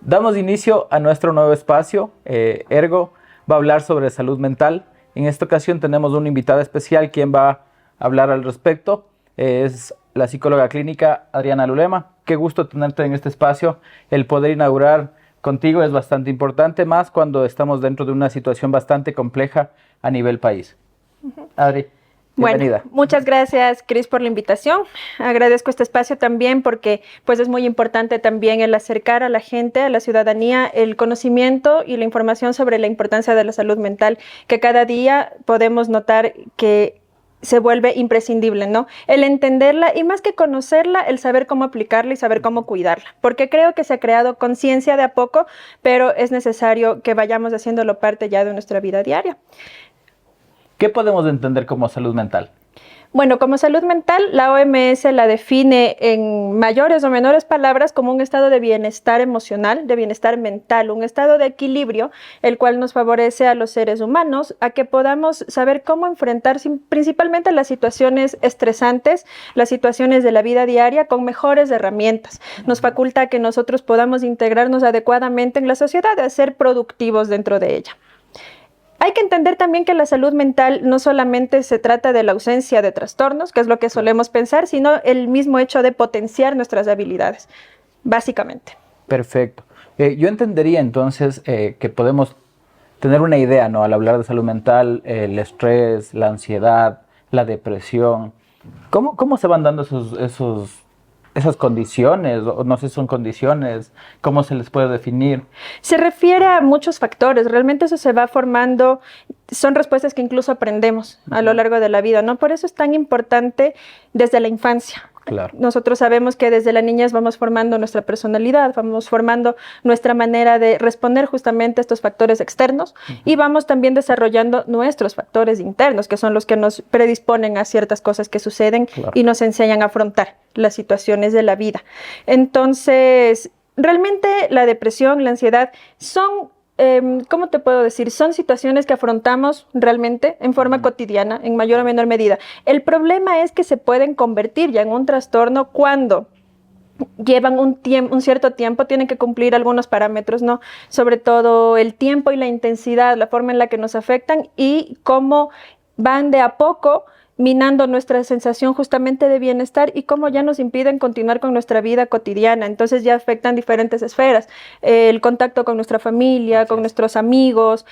Damos inicio a nuestro nuevo espacio. Ergo va a hablar sobre salud mental. En esta ocasión tenemos una invitada especial quien va a hablar al respecto. Es la psicóloga clínica Adriana Lulema. Qué gusto tenerte en este espacio. El poder inaugurar contigo es bastante importante, más cuando estamos dentro de una situación bastante compleja a nivel país. Adri. Bienvenida. Bueno, muchas gracias, Cris, por la invitación. Agradezco este espacio también porque pues, es muy importante también el acercar a la gente, a la ciudadanía, el conocimiento y la información sobre la importancia de la salud mental, que cada día podemos notar que se vuelve imprescindible, ¿no? El entenderla y más que conocerla, el saber cómo aplicarla y saber cómo cuidarla. Porque creo que se ha creado conciencia de a poco, pero es necesario que vayamos haciéndolo parte ya de nuestra vida diaria. ¿Qué podemos entender como salud mental? Bueno, como salud mental, la OMS la define en mayores o menores palabras como un estado de bienestar emocional, de bienestar mental, un estado de equilibrio, el cual nos favorece a los seres humanos a que podamos saber cómo enfrentar principalmente las situaciones estresantes, las situaciones de la vida diaria con mejores herramientas. Nos faculta a que nosotros podamos integrarnos adecuadamente en la sociedad, a ser productivos dentro de ella. Hay que entender también que la salud mental no solamente se trata de la ausencia de trastornos, que es lo que solemos pensar, sino el mismo hecho de potenciar nuestras habilidades, básicamente. Perfecto. Yo entendería entonces que podemos tener una idea, ¿no? Al hablar de salud mental, el estrés, la ansiedad, la depresión. ¿Cómo se van dando esas condiciones? O no sé si son condiciones, ¿cómo se les puede definir? Se refiere a muchos factores, realmente eso se va formando, son respuestas que incluso aprendemos a lo largo de la vida, ¿no? Por eso es tan importante desde la infancia. Claro. Nosotros sabemos que desde la niñez vamos formando nuestra personalidad, vamos formando nuestra manera de responder justamente a estos factores externos y vamos también desarrollando nuestros factores internos, que son los que nos predisponen a ciertas cosas que suceden y nos enseñan a afrontar las situaciones de la vida. Entonces, realmente la depresión, la ansiedad son... ¿cómo te puedo decir? Son situaciones que afrontamos realmente en forma cotidiana, en mayor o menor medida. El problema es que se pueden convertir ya en un trastorno cuando llevan un cierto tiempo, tienen que cumplir algunos parámetros, ¿no? Sobre todo el tiempo y la intensidad, la forma en la que nos afectan y cómo van de a poco minando nuestra sensación justamente de bienestar y cómo ya nos impiden continuar con nuestra vida cotidiana. Entonces ya afectan diferentes esferas, el contacto con nuestra familia, con nuestros amigos,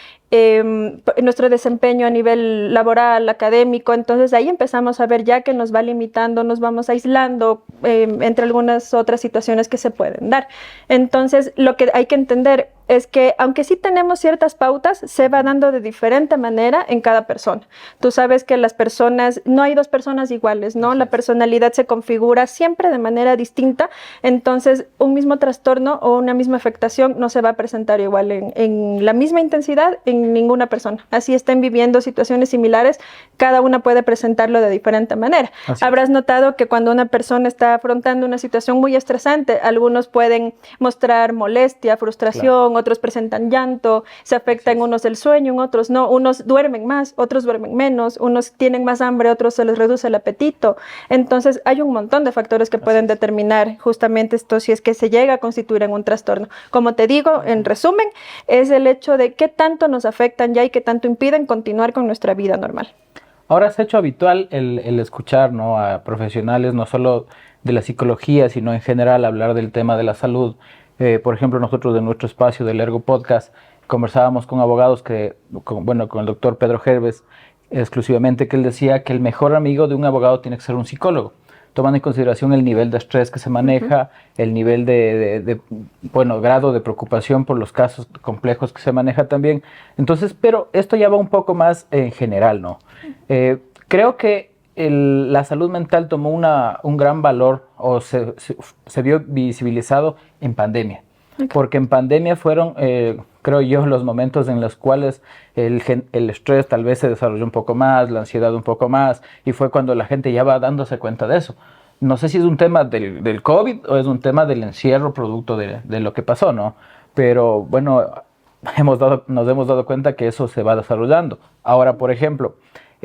nuestro desempeño a nivel laboral, académico. Entonces ahí empezamos a ver ya que nos va limitando, nos vamos aislando entre algunas otras situaciones que se pueden dar. Entonces lo que hay que entender es que aunque sí tenemos ciertas pautas, se va dando de diferente manera en cada persona. Tú sabes que las personas, no hay dos personas iguales, ¿no? La personalidad se configura siempre de manera distinta, entonces un mismo trastorno o una misma afectación no se va a presentar igual en la misma intensidad en ninguna persona. Así estén viviendo situaciones similares, cada una puede presentarlo de diferente manera. Habrás notado que cuando una persona está afrontando una situación muy estresante, algunos pueden mostrar molestia, frustración, otros presentan llanto, se afecta en unos el sueño, en otros no, unos duermen más, otros duermen menos, unos tienen más hambre, otros se les reduce el apetito. Entonces hay un montón de factores que pueden determinar justamente esto si es que se llega a constituir en un trastorno. Como te digo, en resumen, es el hecho de qué tanto nos afectan ya y qué tanto impiden continuar con nuestra vida normal. Ahora se ha hecho habitual el escuchar, ¿no?, a profesionales, no solo de la psicología, sino en general hablar del tema de la salud. Por ejemplo, nosotros de nuestro espacio del Ergo Podcast conversábamos con abogados con el doctor Pedro Gervés exclusivamente, que él decía que el mejor amigo de un abogado tiene que ser un psicólogo, tomando en consideración el nivel de estrés que se maneja, el nivel grado de preocupación por los casos complejos que se maneja también. Entonces, pero esto ya va un poco más en general, ¿no? Creo que la salud mental tomó un gran valor o se vio visibilizado en pandemia. Porque en pandemia fueron, creo yo, los momentos en los cuales el estrés tal vez se desarrolló un poco más, la ansiedad un poco más, y fue cuando la gente ya va dándose cuenta de eso. No sé si es un tema del COVID o es un tema del encierro producto de lo que pasó, ¿no? Pero bueno, nos hemos dado cuenta que eso se va desarrollando. Ahora, por ejemplo,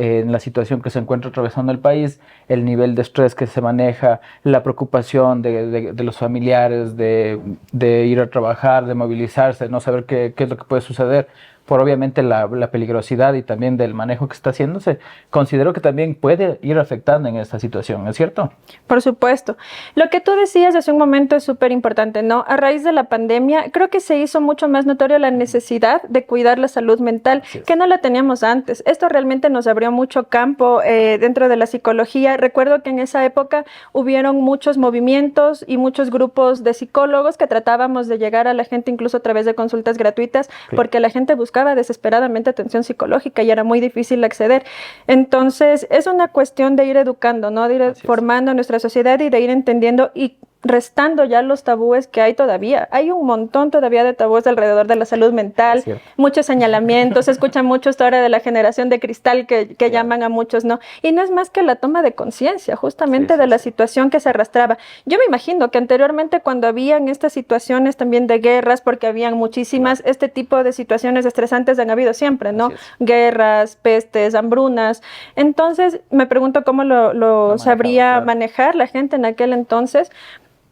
en la situación que se encuentra atravesando el país, el nivel de estrés que se maneja, la preocupación de los familiares, de ir a trabajar, de movilizarse, no saber qué es lo que puede suceder, por obviamente la peligrosidad y también del manejo que está haciéndose, considero que también puede ir afectando en esta situación, ¿es cierto? Por supuesto. Lo que tú decías hace un momento es súper importante, ¿no? A raíz de la pandemia, creo que se hizo mucho más notorio la necesidad de cuidar la salud mental, que no la teníamos antes. Esto realmente nos abrió mucho campo dentro de la psicología. Recuerdo que en esa época hubieron muchos movimientos y muchos grupos de psicólogos que tratábamos de llegar a la gente incluso a través de consultas gratuitas, porque la gente buscaba desesperadamente atención psicológica y era muy difícil acceder. Entonces, es una cuestión de ir educando, ¿no? De ir formando a nuestra sociedad y de ir entendiendo y restando ya los tabúes que hay todavía. Hay un montón todavía de tabúes alrededor de la salud mental, muchos señalamientos, se escucha mucho esta hora de la generación de cristal que llaman a muchos, ¿no? Y no es más que la toma de conciencia justamente de la situación que se arrastraba. Yo me imagino que anteriormente cuando habían estas situaciones también de guerras, porque habían muchísimas, este tipo de situaciones estresantes han habido siempre, ¿no? Guerras, pestes, hambrunas. Entonces me pregunto cómo lo sabría manejar la gente en aquel entonces.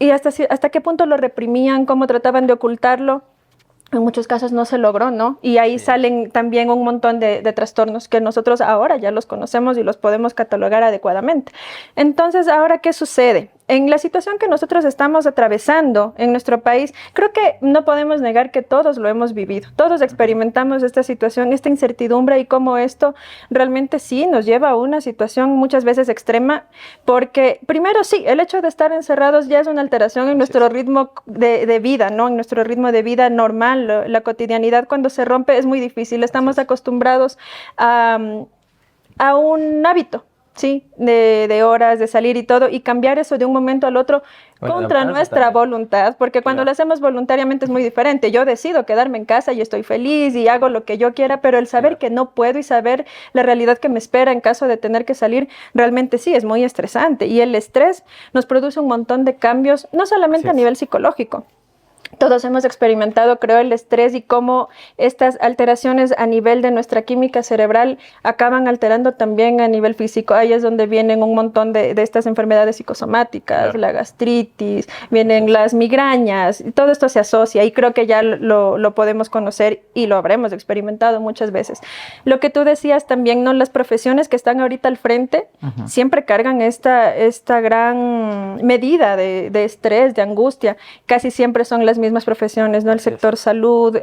Y hasta qué punto lo reprimían, cómo trataban de ocultarlo. En muchos casos no se logró, ¿no? Y ahí salen también un montón de trastornos que nosotros ahora ya los conocemos y los podemos catalogar adecuadamente. Entonces, ¿ahora qué sucede? En la situación que nosotros estamos atravesando en nuestro país, creo que no podemos negar que todos lo hemos vivido. Todos experimentamos esta situación, esta incertidumbre y cómo esto realmente sí nos lleva a una situación muchas veces extrema, porque primero sí, el hecho de estar encerrados ya es una alteración en nuestro ritmo de vida, ¿no? En nuestro ritmo de vida normal, la cotidianidad cuando se rompe es muy difícil. Estamos acostumbrados a un hábito. Sí, de horas, de salir y todo, y cambiar eso de un momento al otro contra nuestra voluntad, porque cuando lo hacemos voluntariamente es muy diferente. Yo decido quedarme en casa y estoy feliz y hago lo que yo quiera, pero el saber que no puedo y saber la realidad que me espera en caso de tener que salir, realmente sí, es muy estresante. Y el estrés nos produce un montón de cambios, no solamente a nivel psicológico. Todos hemos experimentado, creo, el estrés y cómo estas alteraciones a nivel de nuestra química cerebral acaban alterando también a nivel físico. Ahí es donde vienen un montón de estas enfermedades psicosomáticas, la gastritis, vienen las migrañas, y todo esto se asocia y creo que ya lo podemos conocer y lo habremos experimentado muchas veces. Lo que tú decías también, ¿no? Las profesiones que están ahorita al frente siempre cargan esta gran medida de estrés, de angustia. Casi siempre son las mismas profesiones, ¿no? El sector salud,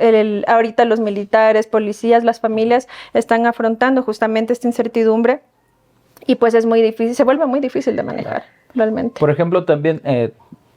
ahorita los militares, policías, las familias están afrontando justamente esta incertidumbre y pues es muy difícil, se vuelve muy difícil de manejar realmente. Por ejemplo, también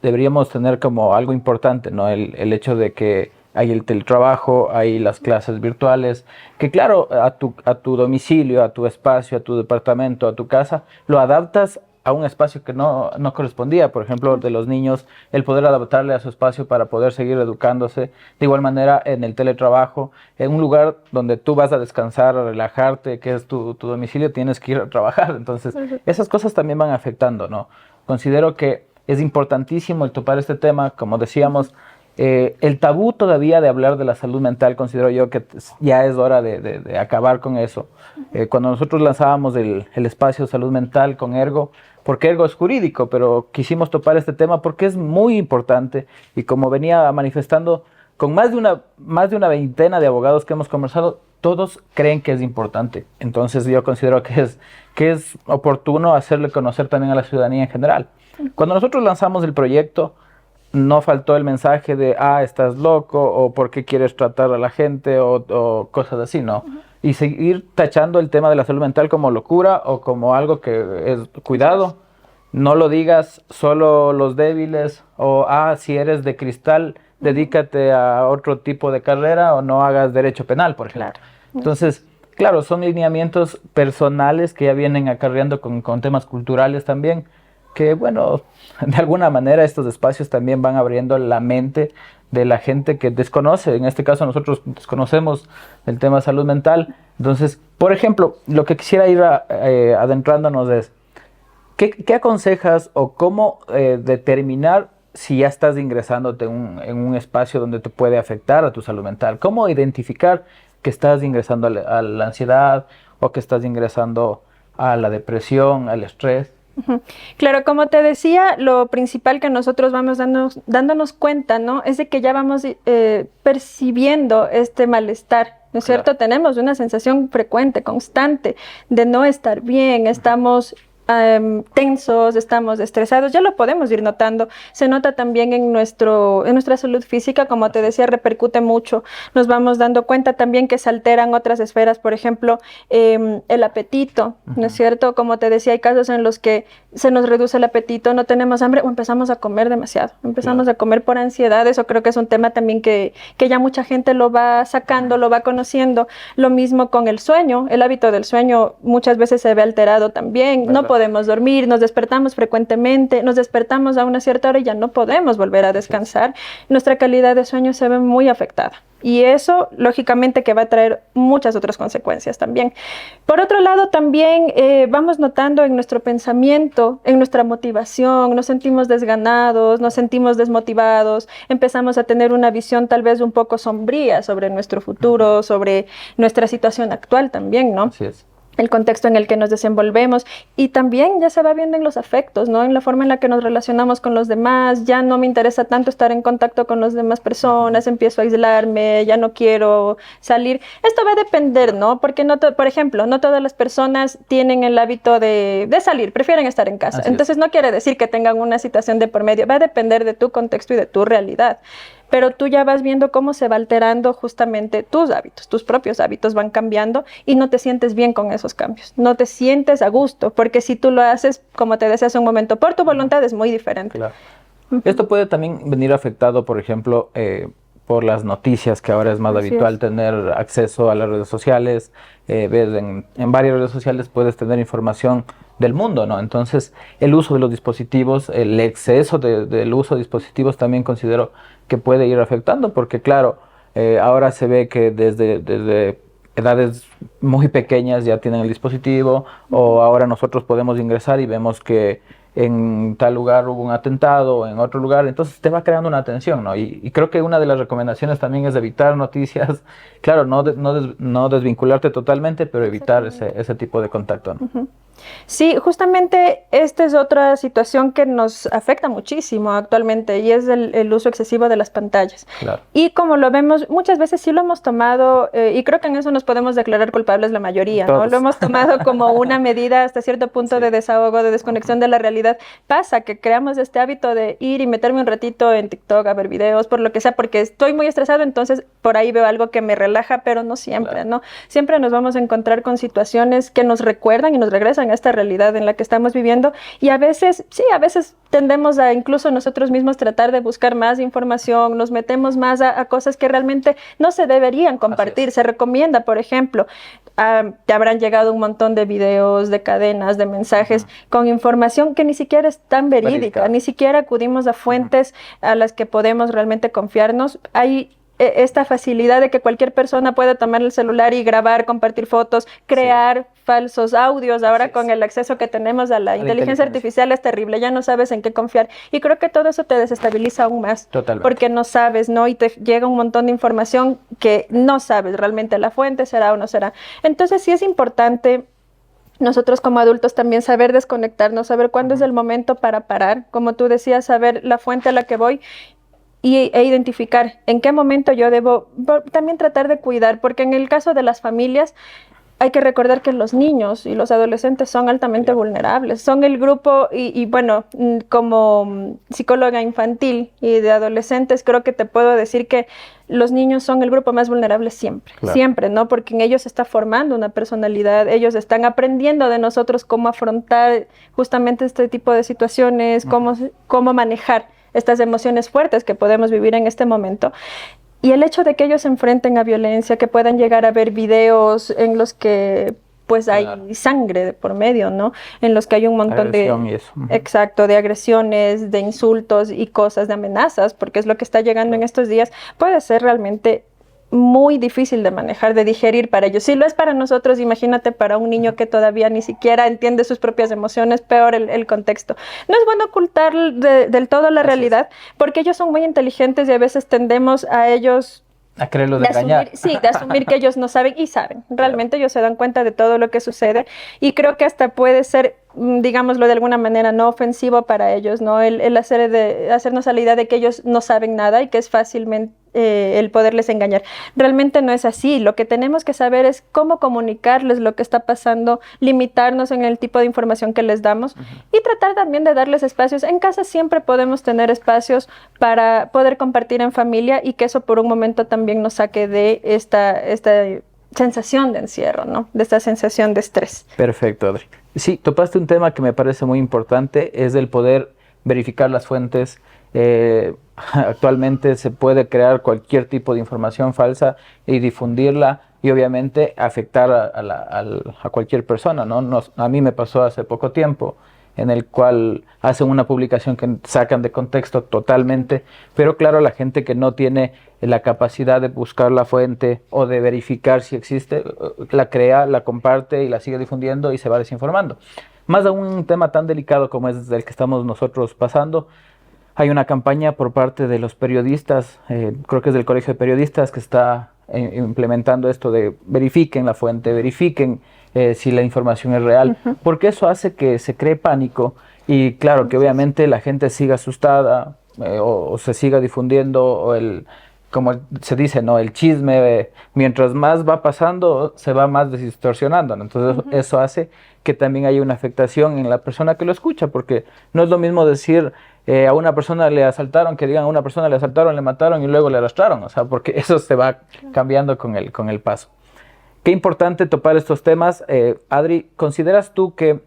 deberíamos tener como algo importante, ¿no? El hecho de que hay el teletrabajo, hay las clases virtuales, que claro, a tu domicilio, a tu espacio, a tu departamento, a tu casa, lo adaptas a un espacio que no correspondía. Por ejemplo, de los niños, el poder adaptarle a su espacio para poder seguir educándose. De igual manera, en el teletrabajo, en un lugar donde tú vas a descansar, a relajarte, que es tu domicilio, tienes que ir a trabajar. Entonces, esas cosas también van afectando, ¿no? Considero que es importantísimo el topar este tema, como decíamos. El tabú todavía de hablar de la salud mental, considero yo que ya es hora de acabar con eso. Cuando nosotros lanzábamos el espacio salud mental con Ergo, porque Ergo es jurídico, pero quisimos topar este tema porque es muy importante y como venía manifestando con más de una veintena de abogados que hemos conversado, todos creen que es importante. Entonces yo considero que es oportuno hacerle conocer también a la ciudadanía en general. Cuando nosotros lanzamos el proyecto, no faltó el mensaje de, estás loco, o por qué quieres tratar a la gente, o cosas así, ¿no? Y seguir tachando el tema de la salud mental como locura o como algo que es, cuidado, no lo digas solo los débiles, o, si eres de cristal, dedícate a otro tipo de carrera, o no hagas derecho penal, por ejemplo. Claro. Entonces, claro, son lineamientos personales que ya vienen acarreando con temas culturales también, que bueno, de alguna manera estos espacios también van abriendo la mente de la gente que desconoce. En este caso nosotros desconocemos el tema de salud mental. Entonces, por ejemplo, lo que quisiera ir adentrándonos es, ¿qué aconsejas o cómo determinar si ya estás ingresándote en un espacio donde te puede afectar a tu salud mental? ¿Cómo identificar que estás ingresando a la ansiedad o que estás ingresando a la depresión, al estrés. Claro, como te decía, lo principal que nosotros vamos dándonos cuenta, ¿no? Es de que ya vamos percibiendo este malestar, ¿no es cierto? Tenemos una sensación frecuente, constante, de no estar bien, estamos tensos, estamos estresados, ya lo podemos ir notando. Se nota también en nuestra salud física, como te decía, repercute mucho. Nos vamos dando cuenta también que se alteran otras esferas, por ejemplo, el apetito, ¿no es cierto? Como te decía, hay casos en los que se nos reduce el apetito, no tenemos hambre o empezamos a comer demasiado, empezamos a comer por ansiedad. Eso creo que es un tema también que ya mucha gente lo va sacando, lo va conociendo. Lo mismo con el sueño, el hábito del sueño muchas veces se ve alterado también. No podemos dormir, nos despertamos frecuentemente, nos despertamos a una cierta hora y ya no podemos volver a descansar. Nuestra calidad de sueño se ve muy afectada. Y eso, lógicamente, que va a traer muchas otras consecuencias también. Por otro lado, también vamos notando en nuestro pensamiento, en nuestra motivación, nos sentimos desganados, nos sentimos desmotivados, empezamos a tener una visión tal vez un poco sombría sobre nuestro futuro, sobre nuestra situación actual también, ¿no? Así es. El contexto en el que nos desenvolvemos, y también ya se va viendo en los afectos, ¿no? En la forma en la que nos relacionamos con los demás. Ya no me interesa tanto estar en contacto con las demás personas, empiezo a aislarme, ya no quiero salir. Esto va a depender, ¿no? Porque por ejemplo, no todas las personas tienen el hábito de salir, prefieren estar en casa. Entonces no quiere decir que tengan una situación de por medio, va a depender de tu contexto y de tu realidad. Pero tú ya vas viendo cómo se va alterando justamente tus hábitos, tus propios hábitos van cambiando y no te sientes bien con esos cambios, no te sientes a gusto, porque si tú lo haces, como te decía hace un momento, por tu voluntad es muy diferente. Claro. Esto puede también venir afectado, por ejemplo, por las noticias, que ahora es más habitual tener acceso a las redes sociales. Ves en varias redes sociales puedes tener información del mundo, ¿no? Entonces, el uso de los dispositivos, el exceso del uso de dispositivos también considero que puede ir afectando, porque claro, ahora se ve que desde edades muy pequeñas ya tienen el dispositivo, o ahora nosotros podemos ingresar y vemos que en tal lugar hubo un atentado, o en otro lugar, entonces te va creando una tensión, ¿no? Y creo que una de las recomendaciones también es evitar noticias, claro, no desvincularte totalmente, pero evitar ese tipo de contacto, ¿no? Sí, justamente esta es otra situación que nos afecta muchísimo actualmente, y es el uso excesivo de las pantallas. Claro. Y como lo vemos, muchas veces sí lo hemos tomado, y creo que en eso nos podemos declarar culpables la mayoría, ¿no? Lo hemos tomado como una medida hasta cierto punto de desahogo, de desconexión de la realidad. Pasa que creamos este hábito de ir y meterme un ratito en TikTok a ver videos, por lo que sea, porque estoy muy estresado, entonces por ahí veo algo que me relaja, pero no siempre, ¿no? Siempre nos vamos a encontrar con situaciones que nos recuerdan y nos regresan a esta realidad en la que estamos viviendo, y a veces, sí, a veces tendemos a incluso nosotros mismos tratar de buscar más información, nos metemos más a cosas que realmente no se deberían compartir. Se recomienda, por ejemplo, te habrán llegado un montón de videos, de cadenas, de mensajes con información que ni siquiera es tan verídica, ni siquiera acudimos a fuentes a las que podemos realmente confiarnos. Hay esta facilidad de que cualquier persona puede tomar el celular y grabar, compartir fotos, crear falsos audios. Ahora con el acceso que tenemos a la inteligencia artificial es terrible, ya no sabes en qué confiar. Y creo que todo eso te desestabiliza aún más. Totalmente. Porque no sabes, ¿no? Y te llega un montón de información que no sabes realmente la fuente, será o no será. Entonces sí es importante nosotros como adultos también saber desconectarnos, saber cuándo es el momento para parar. Como tú decías, saber la fuente a la que voy e identificar en qué momento yo debo también tratar de cuidar, porque en el caso de las familias hay que recordar que los niños y los adolescentes son altamente vulnerables, son el grupo, y bueno, como psicóloga infantil y de adolescentes, creo que te puedo decir que los niños son el grupo más vulnerable siempre, siempre, ¿no? Porque en ellos se está formando una personalidad, ellos están aprendiendo de nosotros cómo afrontar justamente este tipo de situaciones, cómo manejar estas emociones fuertes que podemos vivir en este momento. Y el hecho de que ellos se enfrenten a violencia, que puedan llegar a ver videos en los que pues hay sangre de por medio, ¿no? En los que hay un montón de agresiones, de insultos y cosas, de amenazas, porque es lo que está llegando en estos días, puede ser realmente muy difícil de manejar, de digerir para ellos. Si lo es para nosotros, imagínate para un niño que todavía ni siquiera entiende sus propias emociones, peor el contexto. No es bueno ocultar del todo la realidad, porque ellos son muy inteligentes y a veces tendemos a ellos A quererlos engañar. De asumir que ellos no saben y saben. Realmente ellos se dan cuenta de todo lo que sucede y creo que hasta puede ser, digámoslo de alguna manera, no ofensivo para ellos, ¿no? El hacernos a la idea de que ellos no saben nada y que es fácilmente el poderles engañar. Realmente no es así. Lo que tenemos que saber es cómo comunicarles lo que está pasando, limitarnos en el tipo de información que les damos y tratar también de darles espacios. En casa siempre podemos tener espacios para poder compartir en familia y que eso por un momento también nos saque de esta sensación de encierro, ¿no? De esta sensación de estrés. Perfecto, Adri. Sí, topaste un tema que me parece muy importante, es el poder verificar las fuentes. Actualmente se puede crear cualquier tipo de información falsa y difundirla y obviamente afectar a cualquier persona, ¿no? A mí me pasó hace poco tiempo en el cual hacen una publicación que sacan de contexto totalmente, pero claro, la gente que no tiene la capacidad de buscar la fuente o de verificar si existe, la crea, la comparte y la sigue difundiendo y se va desinformando. Más aún un tema tan delicado como es el que estamos nosotros pasando, hay una campaña por parte de los periodistas, creo que es del Colegio de Periodistas, que está implementando esto de verifiquen la fuente, verifiquen si la información es real, porque eso hace que se cree pánico y claro, que obviamente la gente siga asustada o se siga difundiendo o como se dice, ¿no? El chisme, mientras más va pasando, se va más distorsionando, ¿no? Entonces eso hace que también haya una afectación en la persona que lo escucha, porque no es lo mismo decir a una persona le asaltaron, que digan a una persona le asaltaron, le mataron y luego le arrastraron, o sea, porque eso se va cambiando con el paso. Qué importante topar estos temas. Adri, ¿consideras tú que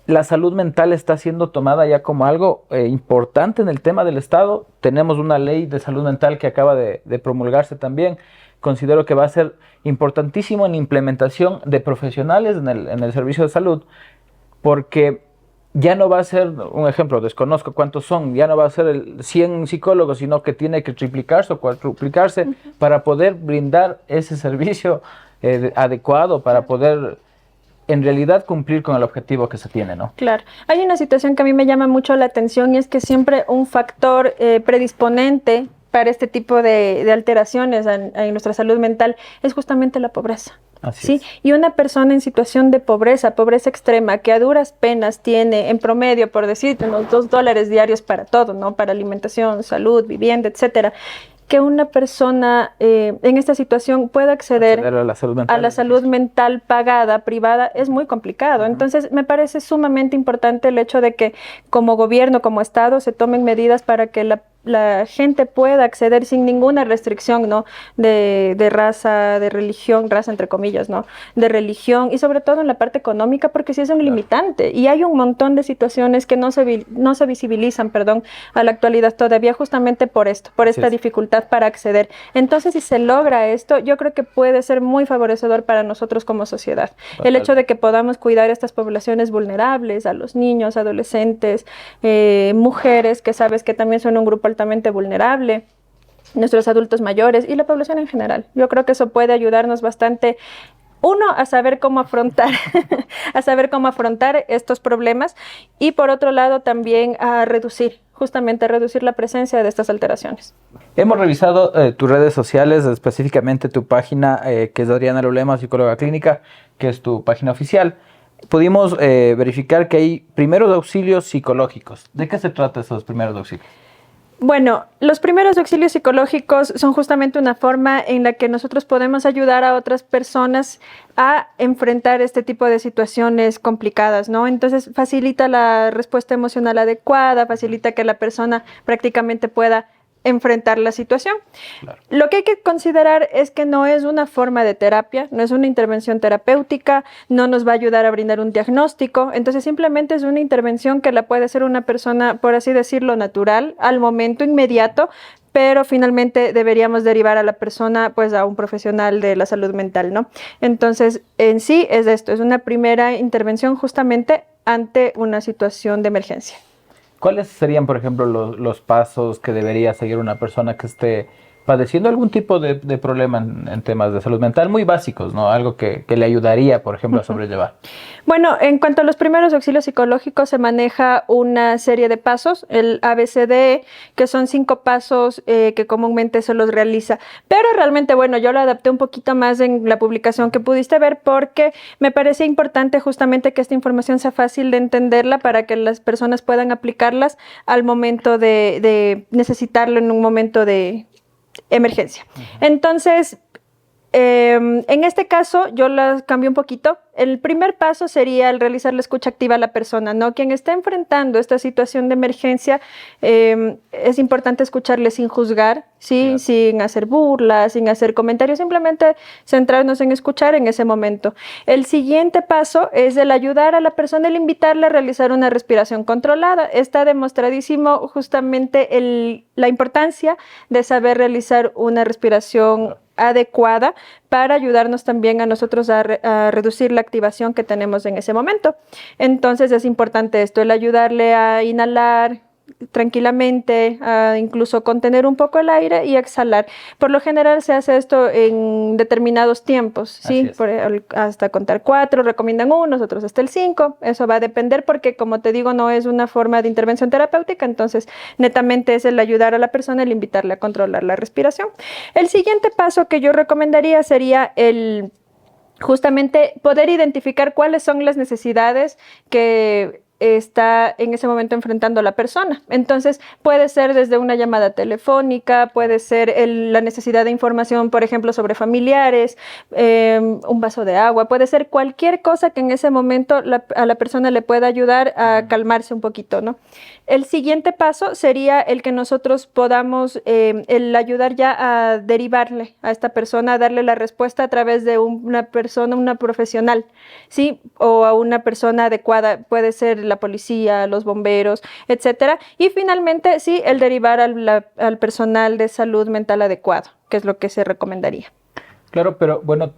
la salud mental está siendo tomada ya como algo importante en el tema del Estado? Tenemos una ley de salud mental que acaba de promulgarse también. Considero que va a ser importantísimo en la implementación de profesionales en el servicio de salud, porque ya no va a ser, un ejemplo, desconozco cuántos son, ya no va a ser el 100 psicólogos, sino que tiene que triplicarse o cuadruplicarse para poder brindar ese servicio adecuado, para poder en realidad cumplir con el objetivo que se tiene, ¿no? Claro. Hay una situación que a mí me llama mucho la atención y es que siempre un factor predisponente para este tipo de alteraciones en nuestra salud mental es justamente la pobreza. Así es. Y una persona en situación de pobreza extrema, que a duras penas tiene en promedio, por decirte, unos $2 diarios para todo, ¿no? Para alimentación, salud, vivienda, etcétera. Que una persona en esta situación pueda acceder a la salud mental pagada, privada, es muy complicado. Entonces, me parece sumamente importante el hecho de que como gobierno, como Estado, se tomen medidas para que la gente pueda acceder sin ninguna restricción, ¿no? De raza, de religión, raza entre comillas, ¿no? De religión y sobre todo en la parte económica, porque sí es un limitante. Y hay un montón de situaciones que no se visibilizan, a la actualidad todavía justamente por esto, por esta dificultad para acceder. Entonces, si se logra esto, yo creo que puede ser muy favorecedor para nosotros como sociedad. Total. El hecho de que podamos cuidar a estas poblaciones vulnerables, a los niños, adolescentes, mujeres, que sabes que también son un grupo altamente vulnerable, nuestros adultos mayores y la población en general. Yo creo que eso puede ayudarnos bastante. Uno, a saber cómo afrontar, estos problemas y por otro lado también a reducir la presencia de estas alteraciones. Hemos revisado tus redes sociales, específicamente tu página, que es Adriana Lulema, psicóloga clínica, que es tu página oficial. Pudimos verificar que hay primeros auxilios psicológicos. ¿De qué se trata esos primeros auxilios? Bueno, los primeros auxilios psicológicos son justamente una forma en la que nosotros podemos ayudar a otras personas a enfrentar este tipo de situaciones complicadas, ¿no? Entonces facilita la respuesta emocional adecuada, facilita que la persona prácticamente pueda enfrentar la situación. Claro. Lo que hay que considerar es que no es una forma de terapia, no es una intervención terapéutica, no nos va a ayudar a brindar un diagnóstico, entonces simplemente es una intervención que la puede hacer una persona, por así decirlo, natural, al momento inmediato, pero finalmente deberíamos derivar a la persona pues a un profesional de la salud mental, ¿no? Entonces, en sí es esto, es una primera intervención justamente ante una situación de emergencia. ¿Cuáles serían, por ejemplo, los pasos que debería seguir una persona que esté padeciendo algún tipo de problema en temas de salud mental muy básicos, ¿no? Algo que le ayudaría, por ejemplo, a sobrellevar. Bueno, en cuanto a los primeros auxilios psicológicos, se maneja una serie de pasos, el ABCD, que son 5 pasos que comúnmente se los realiza. Pero realmente, bueno, yo lo adapté un poquito más en la publicación que pudiste ver porque me parecía importante justamente que esta información sea fácil de entenderla para que las personas puedan aplicarlas al momento de necesitarlo en un momento de emergencia. Entonces, en este caso, yo las cambié un poquito. El primer paso sería el realizar la escucha activa a la persona, ¿no? Quien está enfrentando esta situación de emergencia, es importante escucharle sin juzgar, ¿sí? Claro. Sin hacer burlas, sin hacer comentarios, simplemente centrarnos en escuchar en ese momento. El siguiente paso es el ayudar a la persona, el invitarle a realizar una respiración controlada. Está demostradísimo justamente la importancia de saber realizar una respiración adecuada para ayudarnos también a nosotros a reducir la activación que tenemos en ese momento. Entonces es importante esto, el ayudarle a inhalar tranquilamente, a incluso contener un poco el aire y exhalar. Por lo general se hace esto en determinados tiempos, ¿sí? Hasta contar 4, recomiendan 1, nosotros hasta el 5. Eso va a depender porque, como te digo, no es una forma de intervención terapéutica, entonces netamente es el ayudar a la persona, el invitarle a controlar la respiración. El siguiente paso que yo recomendaría sería justamente poder identificar cuáles son las necesidades que está en ese momento enfrentando la persona. Entonces puede ser desde una llamada telefónica, puede ser la necesidad de información, por ejemplo, sobre familiares, un vaso de agua, puede ser cualquier cosa que en ese momento a la persona le pueda ayudar a calmarse un poquito, ¿no? El siguiente paso sería el que nosotros podamos el ayudar ya a derivarle a esta persona, a darle la respuesta a través de una persona, una profesional, ¿sí? O a una persona adecuada, puede ser la policía, los bomberos, etcétera. Y finalmente, sí, el derivar al personal de salud mental adecuado, que es lo que se recomendaría. Claro, pero bueno,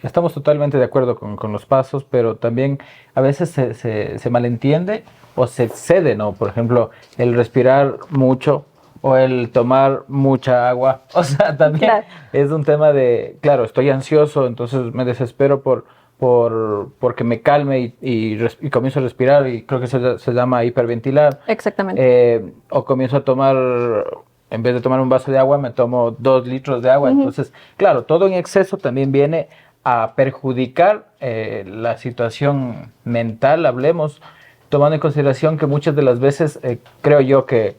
estamos totalmente de acuerdo con los pasos, pero también a veces se malentiende o se excede, ¿no? Por ejemplo, el respirar mucho o el tomar mucha agua. O sea, también es un tema de, claro, estoy ansioso, entonces me desespero porque me calme y comienzo a respirar y creo que se llama hiperventilar. Exactamente. O comienzo a tomar, en vez de tomar un vaso de agua, me tomo 2 litros de agua. Entonces, claro, todo en exceso también viene a perjudicar la situación mental, hablemos, tomando en consideración que muchas de las veces creo yo que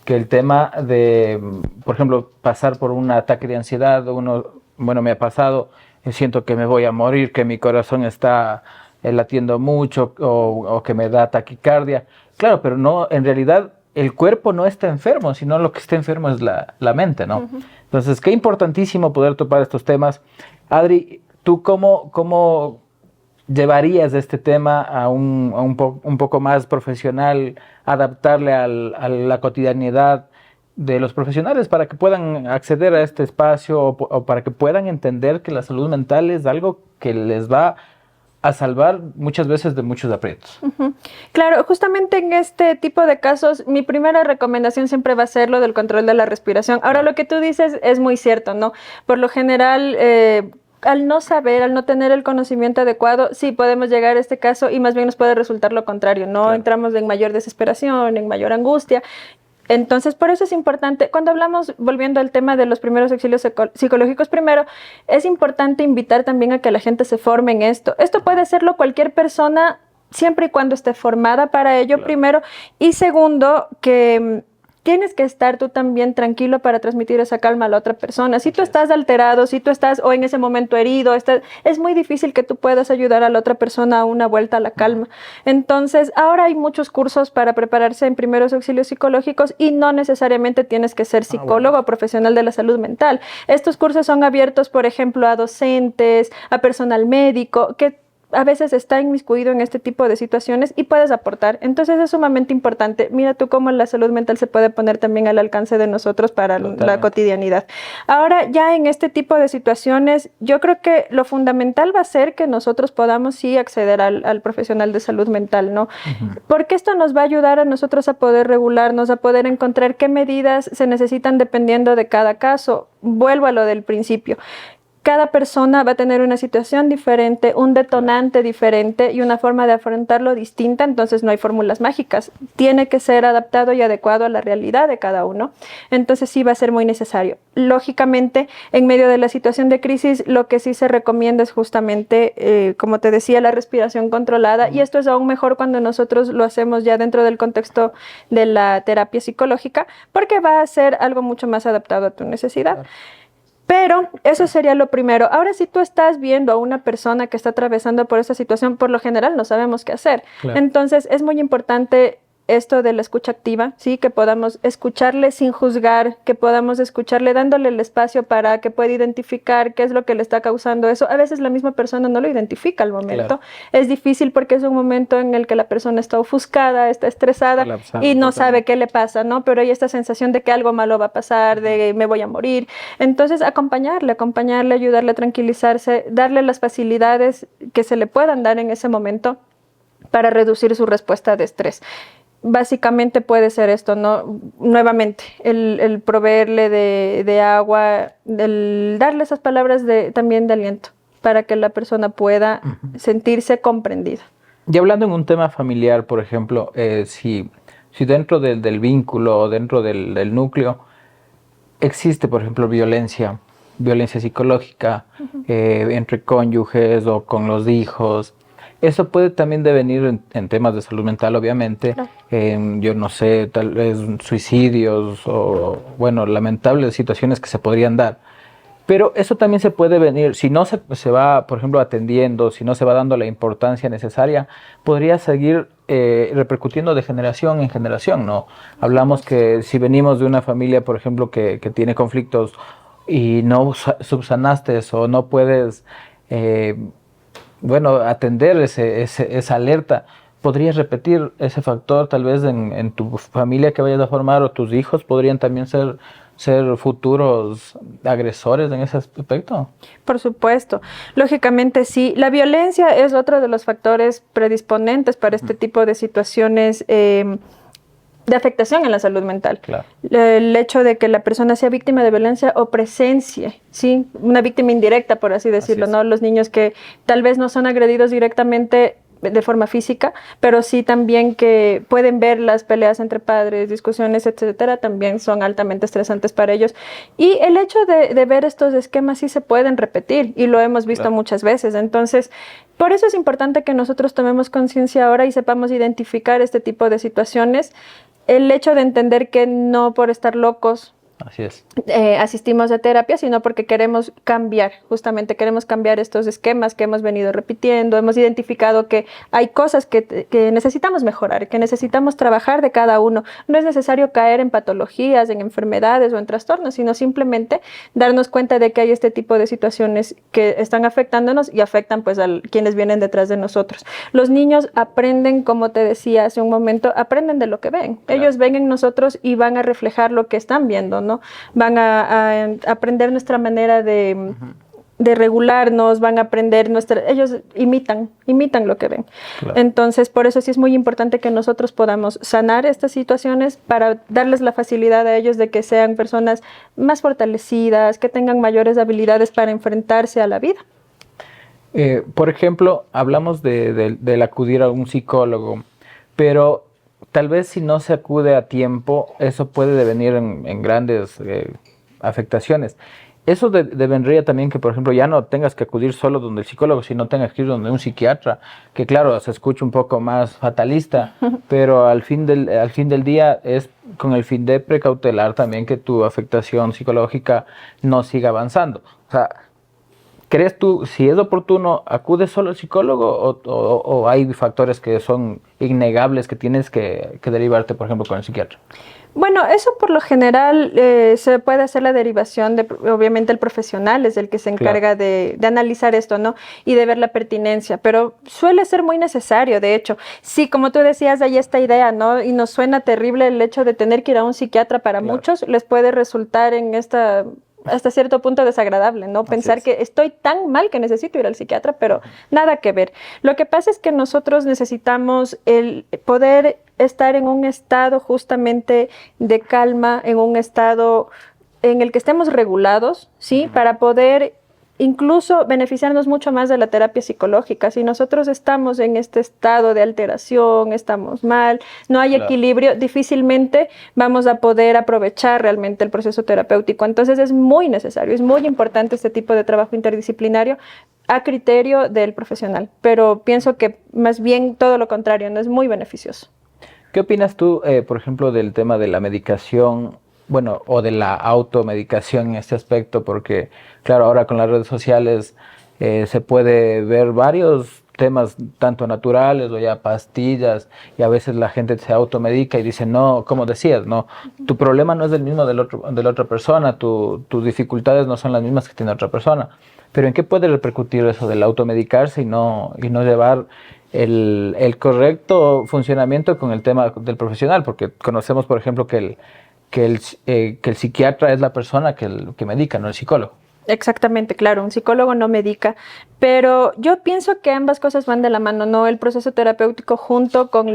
el tema de, por ejemplo, pasar por un ataque de ansiedad, bueno, me ha pasado, siento que me voy a morir, que mi corazón está latiendo mucho o que me da taquicardia. Claro, pero no, en realidad el cuerpo no está enfermo, sino lo que está enfermo es la mente, ¿no? Entonces, qué importantísimo poder topar estos temas. Adri, ¿tú cómo llevarías este tema a un poco más profesional, adaptarle a la cotidianidad de los profesionales para que puedan acceder a este espacio o para que puedan entender que la salud mental es algo que les va a salvar muchas veces de muchos aprietos? Claro, justamente en este tipo de casos, mi primera recomendación siempre va a ser lo del control de la respiración. Ahora, lo que tú dices es muy cierto, ¿no? Por lo general, al no saber, al no tener el conocimiento adecuado, sí podemos llegar a este caso y más bien nos puede resultar lo contrario, ¿no? Claro. Entramos en mayor desesperación, en mayor angustia. Entonces, por eso es importante, cuando hablamos, volviendo al tema de los primeros auxilios psicológicos, primero, es importante invitar también a que la gente se forme en esto. Esto puede hacerlo cualquier persona, siempre y cuando esté formada para ello, claro. Primero. Y segundo, que tienes que estar tú también tranquilo para transmitir esa calma a la otra persona. Si tú estás alterado, si tú estás o en ese momento herido, es muy difícil que tú puedas ayudar a la otra persona a una vuelta a la calma. Entonces, ahora hay muchos cursos para prepararse en primeros auxilios psicológicos y no necesariamente tienes que ser psicólogo o profesional de la salud mental. Estos cursos son abiertos, por ejemplo, a docentes, a personal médico, que a veces está inmiscuido en este tipo de situaciones y puedes aportar. Entonces es sumamente importante. Mira tú cómo la salud mental se puede poner también al alcance de nosotros para la cotidianidad. Ahora, ya en este tipo de situaciones, yo creo que lo fundamental va a ser que nosotros podamos sí acceder al profesional de salud mental, ¿no? Porque esto nos va a ayudar a nosotros a poder regularnos, a poder encontrar qué medidas se necesitan dependiendo de cada caso. Vuelvo a lo del principio. Cada persona va a tener una situación diferente, un detonante diferente y una forma de afrontarlo distinta, entonces no hay fórmulas mágicas. Tiene que ser adaptado y adecuado a la realidad de cada uno. Entonces sí va a ser muy necesario. Lógicamente, en medio de la situación de crisis, lo que sí se recomienda es justamente, como te decía, la respiración controlada, y esto es aún mejor cuando nosotros lo hacemos ya dentro del contexto de la terapia psicológica, porque va a ser algo mucho más adaptado a tu necesidad. Pero eso sería lo primero. Ahora, si tú estás viendo a una persona que está atravesando por esa situación, por lo general no sabemos qué hacer. Claro. Entonces, es muy importante esto de la escucha activa, ¿sí? Que podamos escucharle sin juzgar, que podamos escucharle dándole el espacio para que pueda identificar qué es lo que le está causando eso. A veces la misma persona no lo identifica al momento. Claro. Es difícil porque es un momento en el que la persona está ofuscada, está estresada y no sabe qué le pasa, ¿no? Pero hay esta sensación de que algo malo va a pasar, de me voy a morir. Entonces, acompañarle, ayudarle a tranquilizarse, darle las facilidades que se le puedan dar en ese momento para reducir su respuesta de estrés. Básicamente puede ser esto, ¿no? Nuevamente, el proveerle de agua, el darle esas palabras también de aliento para que la persona pueda sentirse comprendida. Y hablando en un tema familiar, por ejemplo, si dentro del vínculo o dentro del núcleo existe, por ejemplo, violencia psicológica entre cónyuges o con los hijos, eso puede también devenir en temas de salud mental, obviamente, claro. Yo no sé, tal vez suicidios o, bueno, lamentables situaciones que se podrían dar. Pero eso también se puede venir, si no se va, por ejemplo, atendiendo, si no se va dando la importancia necesaria, podría seguir repercutiendo de generación en generación, ¿no? Hablamos que si venimos de una familia, por ejemplo, que tiene conflictos y no subsanaste o no puedes... atender esa alerta, ¿podrías repetir ese factor tal vez en tu familia que vayas a formar, o tus hijos podrían también ser futuros agresores en ese aspecto? Por supuesto, lógicamente sí. La violencia es otro de los factores predisponentes para este tipo de situaciones de afectación en la salud mental. Claro. El hecho de que la persona sea víctima de violencia o presencie, ¿sí? Una víctima indirecta, por así decirlo, ¿no? Los niños que tal vez no son agredidos directamente de forma física, pero sí también que pueden ver las peleas entre padres, discusiones, etcétera, también son altamente estresantes para ellos. Y el hecho de ver estos esquemas sí se pueden repetir, y lo hemos visto muchas veces. Entonces, por eso es importante que nosotros tomemos conciencia ahora y sepamos identificar este tipo de situaciones. El hecho de entender que no por estar locos Así es. Asistimos a terapia, sino porque queremos cambiar, justamente queremos cambiar estos esquemas que hemos venido repitiendo. Hemos identificado que hay cosas que necesitamos mejorar, que necesitamos trabajar de cada uno. No es necesario caer en patologías, en enfermedades o en trastornos, sino simplemente darnos cuenta de que hay este tipo de situaciones que están afectándonos y afectan pues a quienes vienen detrás de nosotros. Los niños aprenden, como te decía hace un momento, aprenden de lo que ven. Claro. Ellos ven en nosotros y van a reflejar lo que están viendo, ¿no? Van a aprender nuestra manera de regularnos, van a aprender ellos imitan lo que ven. Claro. Entonces, por eso sí es muy importante que nosotros podamos sanar estas situaciones para darles la facilidad a ellos de que sean personas más fortalecidas, que tengan mayores habilidades para enfrentarse a la vida. Por ejemplo, hablamos del acudir a un psicólogo, pero tal vez si no se acude a tiempo, eso puede devenir en grandes afectaciones. Eso devendría también que, por ejemplo, ya no tengas que acudir solo donde el psicólogo, sino tengas que ir donde un psiquiatra, que claro, se escucha un poco más fatalista, pero al fin del día es con el fin de precautelar también que tu afectación psicológica no siga avanzando. O sea, ¿Crees tú, si es oportuno, acudes solo al psicólogo o hay factores que son innegables que tienes que derivarte, por ejemplo, con el psiquiatra? Bueno, eso por lo general se puede hacer la derivación de, obviamente el profesional es el que se encarga de analizar esto, ¿no? Y de ver la pertinencia, pero suele ser muy necesario, de hecho. Sí, como tú decías, hay esta idea, ¿no? Y nos suena terrible el hecho de tener que ir a un psiquiatra para muchos, les puede resultar en esta hasta cierto punto desagradable, ¿no? Pensar que estoy tan mal que necesito ir al psiquiatra, pero nada que ver. Lo que pasa es que nosotros necesitamos el poder estar en un estado justamente de calma, en un estado en el que estemos regulados, ¿sí? Para poder incluso beneficiarnos mucho más de la terapia psicológica. Si nosotros estamos en este estado de alteración, estamos mal, no hay equilibrio, difícilmente vamos a poder aprovechar realmente el proceso terapéutico. Entonces es muy necesario, es muy importante este tipo de trabajo interdisciplinario a criterio del profesional, pero pienso que más bien todo lo contrario, no es muy beneficioso. ¿Qué opinas tú, por ejemplo, del tema de la medicación, bueno, o de la automedicación en este aspecto? Porque, claro, ahora con las redes sociales se puede ver varios temas, tanto naturales o ya pastillas, y a veces la gente se automedica y dice, no, como decías, no, tu problema no es el mismo de la otra persona, tus dificultades no son las mismas que tiene otra persona. Pero ¿en qué puede repercutir eso del automedicarse y no llevar el correcto funcionamiento con el tema del profesional? Porque conocemos, por ejemplo, que el psiquiatra es la persona que medica, no el psicólogo. Exactamente, claro, un psicólogo no medica, pero yo pienso que ambas cosas van de la mano, ¿no? El proceso terapéutico junto con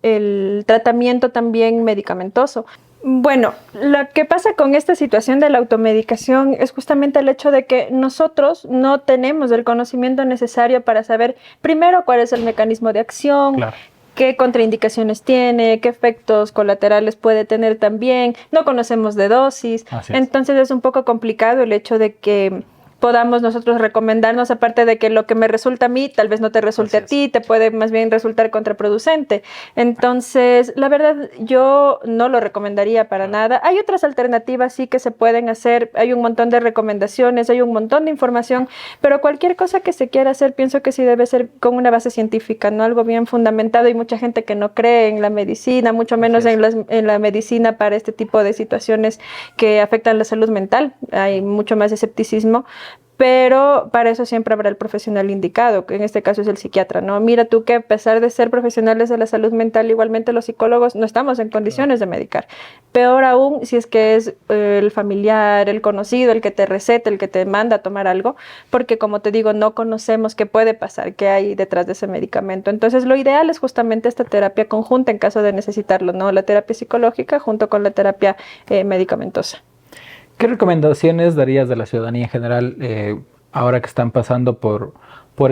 el tratamiento también medicamentoso. Bueno, lo que pasa con esta situación de la automedicación es justamente el hecho de que nosotros no tenemos el conocimiento necesario para saber primero cuál es el mecanismo de acción, qué contraindicaciones tiene, qué efectos colaterales puede tener también, no conocemos de dosis, entonces es un poco complicado el hecho de que podamos nosotros recomendarnos, aparte de que lo que me resulta a mí tal vez no te resulte a ti, te puede más bien resultar contraproducente. Entonces, la verdad, yo no lo recomendaría para nada. Hay otras alternativas sí que se pueden hacer, hay un montón de recomendaciones, hay un montón de información, pero cualquier cosa que se quiera hacer, pienso que sí debe ser con una base científica, ¿no? Algo bien fundamentado. Hay mucha gente que no cree en la medicina, mucho menos en la medicina para este tipo de situaciones que afectan la salud mental. Hay mucho más escepticismo. Pero para eso siempre habrá el profesional indicado, que en este caso es el psiquiatra, ¿no? Mira tú que a pesar de ser profesionales de la salud mental, igualmente los psicólogos no estamos en condiciones de medicar. Peor aún si es que es el familiar, el conocido, el que te receta, el que te manda a tomar algo, porque como te digo, no conocemos qué puede pasar, qué hay detrás de ese medicamento. Entonces lo ideal es justamente esta terapia conjunta en caso de necesitarlo, ¿no? La terapia psicológica junto con la terapia medicamentosa. ¿Qué recomendaciones darías de la ciudadanía en general ahora que están pasando por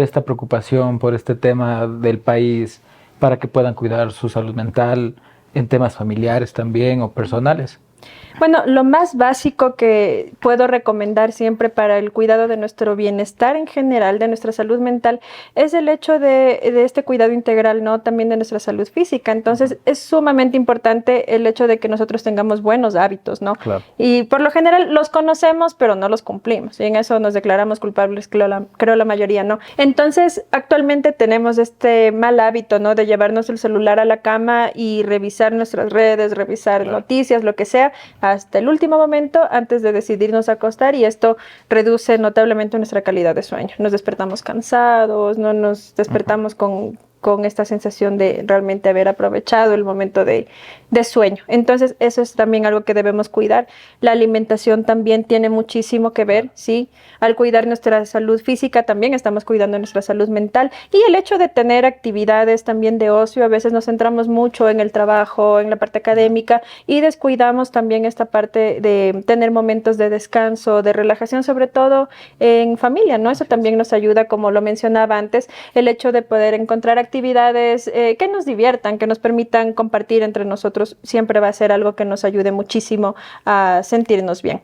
esta preocupación, por este tema del país, para que puedan cuidar su salud mental en temas familiares también o personales? Bueno, lo más básico que puedo recomendar siempre para el cuidado de nuestro bienestar en general, de nuestra salud mental, es el hecho de este cuidado integral, ¿no? También de nuestra salud física. Entonces, es sumamente importante el hecho de que nosotros tengamos buenos hábitos, ¿no? Claro. Y por lo general los conocemos, pero no los cumplimos. Y en eso nos declaramos culpables, creo la mayoría, ¿no? Entonces, actualmente tenemos este mal hábito, ¿no? De llevarnos el celular a la cama y revisar nuestras redes, revisar noticias, lo que sea, hasta el último momento antes de decidirnos a acostar, y esto reduce notablemente nuestra calidad de sueño. Nos despertamos cansados, no nos despertamos con esta sensación de realmente haber aprovechado el momento de sueño. Entonces, eso es también algo que debemos cuidar. La alimentación también tiene muchísimo que ver, ¿sí? Al cuidar nuestra salud física, también estamos cuidando nuestra salud mental. Y el hecho de tener actividades también de ocio, a veces nos centramos mucho en el trabajo, en la parte académica, y descuidamos también esta parte de tener momentos de descanso, de relajación, sobre todo en familia, ¿no? Eso también nos ayuda, como lo mencionaba antes, el hecho de poder encontrar actividades que nos diviertan, que nos permitan compartir entre nosotros, siempre va a ser algo que nos ayude muchísimo a sentirnos bien.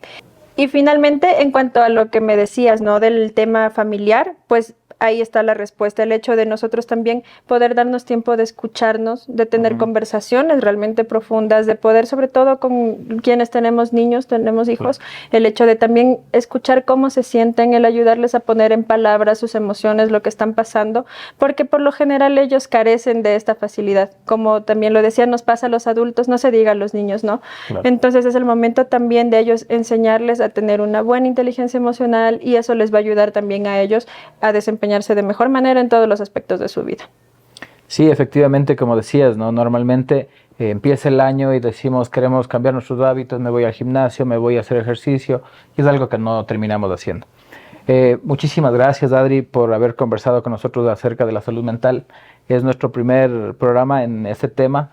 Y finalmente, en cuanto a lo que me decías, ¿no? Del tema familiar, pues ahí está la respuesta, el hecho de nosotros también poder darnos tiempo de escucharnos, de tener conversaciones realmente profundas, de poder, sobre todo con quienes tenemos niños, tenemos hijos, el hecho de también escuchar cómo se sienten, el ayudarles a poner en palabras sus emociones, lo que están pasando, porque por lo general ellos carecen de esta facilidad. Como también lo decía, nos pasa a los adultos, no se diga a los niños, ¿no? Claro. Entonces es el momento también de ellos enseñarles a tener una buena inteligencia emocional y eso les va a ayudar también a ellos a desempeñarse de mejor manera en todos los aspectos de su vida. Sí, efectivamente, como decías, ¿no? Normalmente empieza el año y decimos queremos cambiar nuestros hábitos, me voy al gimnasio, me voy a hacer ejercicio, y es algo que no terminamos haciendo. Muchísimas gracias, Adri, por haber conversado con nosotros acerca de la salud mental. Es nuestro primer programa en este tema,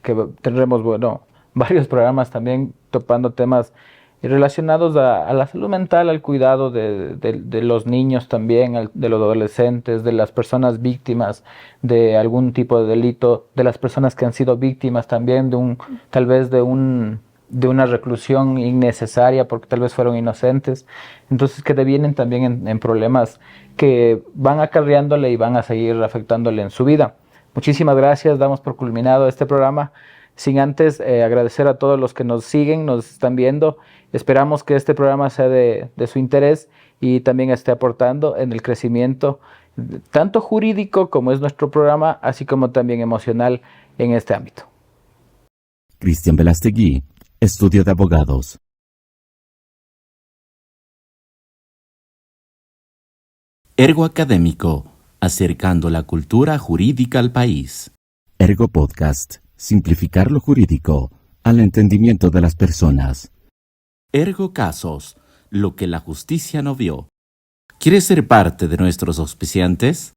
que tendremos, bueno, varios programas también topando temas relacionados a la salud mental, al cuidado de los niños también, de los adolescentes, de las personas víctimas de algún tipo de delito, de las personas que han sido víctimas también tal vez de una reclusión innecesaria porque tal vez fueron inocentes, entonces que devienen también en problemas que van acarreándole y van a seguir afectándole en su vida. Muchísimas gracias, damos por culminado este programa, sin antes agradecer a todos los que nos siguen, nos están viendo. Esperamos que este programa sea de su interés y también esté aportando en el crecimiento tanto jurídico como es nuestro programa, así como también emocional en este ámbito. Cristian Velastegui, Estudio de Abogados. Ergo Académico, acercando la cultura jurídica al país. Ergo Podcast, simplificar lo jurídico al entendimiento de las personas. Ergo Casos, lo que la justicia no vio. ¿Quieres ser parte de nuestros auspiciantes?